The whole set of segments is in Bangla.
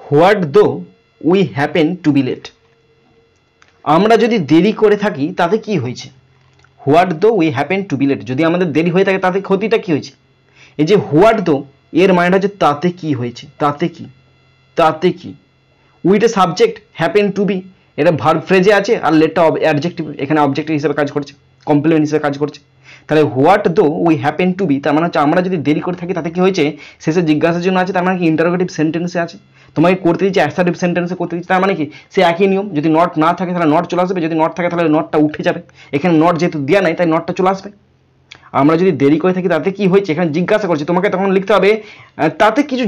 What though we happen to be late, আমরা যদি দেরি করে থাকি তাতে কি হয়েছে। What though we happen to be late, যদি আমাদের দেরি হয়ে থাকে তাতে ক্ষতিটা কি হয়েছে। এই যে হোয়াট দো এর মানেটা হচ্ছে তাতে কি হয়েছে, তাতে কি, তাতে কি। উইটা সাবজেক্ট, হ্যাপেন টু বি এটা ভার্ব ফ্রেজে আছে, আর লেটটা অ্যাডজেক্টিভ এখানে অবজেক্টিভ হিসেবে কাজ করছে, কমপ্লিমেন্ট হিসেবে কাজ করছে। তাহলে what though we happen to B তার মানে হচ্ছে আমরা যদি দেরি করে থাকি তাতে কি হয়েছে, শেষে জিজ্ঞাসার জন্য আছে, তার মানে কি ইন্টারোগেটিভ সেন্টেন্সে আছে। তোমাকে করতে দিচ্ছে অ্যাসার্টিভ সেন্টেন্সে করতে দিচ্ছে, তার মানে কি সে একই নিয়ম, যদি নট না থাকে তাহলে নট চলে আসবে, যদি নট থাকে তাহলে নটটা উঠে যাবে। এখানে নট যেহেতু দেওয়া নাই তাই নটটা চলে আসবে। আমরা যদি দেরি করে থাকি তাতে কি হয়েছে, এখানে জিজ্ঞাসা করছি, তোমাকে তখন লিখতে হবে তাতে কিছু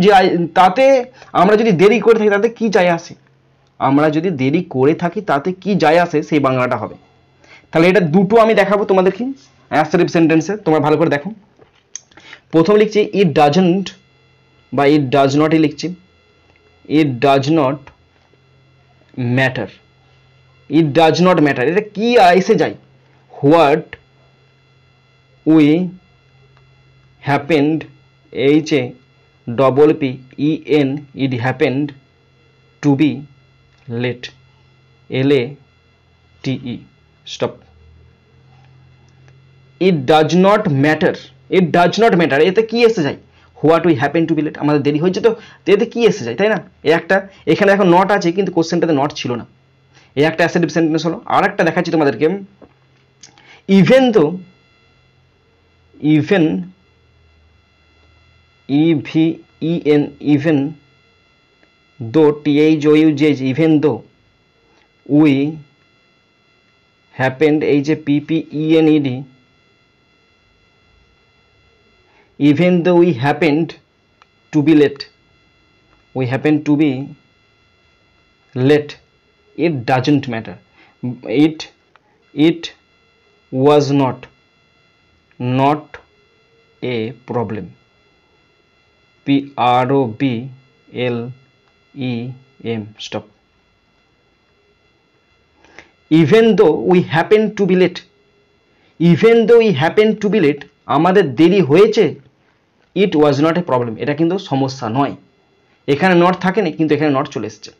তাতে আমরা যদি দেরি করে থাকি তাতে কি যায় আসে, আমরা যদি দেরি করে থাকি তাতে কি যায় আসে, সেই বাংলাটা হবে। তাহলে এটা দুটো আমি দেখাবো তোমাদেরকে অ্যাসার্টিভ সেন্টেন্সে, তোমরা ভালো করে দেখো। প্রথম লিখছি ইট ডাজন্ট বা ইট ডাজ নটই লিখছি, it does not matter, it does not matter এটা কি এসে যায়, what we happened, H A double P E N, it happened to be late, L A T E, stop. It does not matter, it does not matter এতে কি এসে যায়, what we happen to be late, আমাদের দেরি হয়েছে তো এতে কি এসে যায়, তাই না। এই একটা এখানে এখন নট আছে কিন্তু কোশ্চেনটাতে নট ছিল না, এই একটা অ্যাসার্টিভ সেন্টেন্স হলো। আর একটা দেখাচ্ছি তোমাদেরকে, even though, even E V E N, even though, THOUGH, even though we happened, এই যে PPENED, even though we happened to be late, we happened to be late, it doesn't matter, it was not a problem, PROBLEM, stop. even though we happened to be late, even though we happened to be late আমাদের দেরি হয়েছে, ইট ওয়াজ নট এ প্রবলেম এটা কিন্তু সমস্যা নয়, এখানে নট থাকেনি কিন্তু এখানে নট চলে এসছে।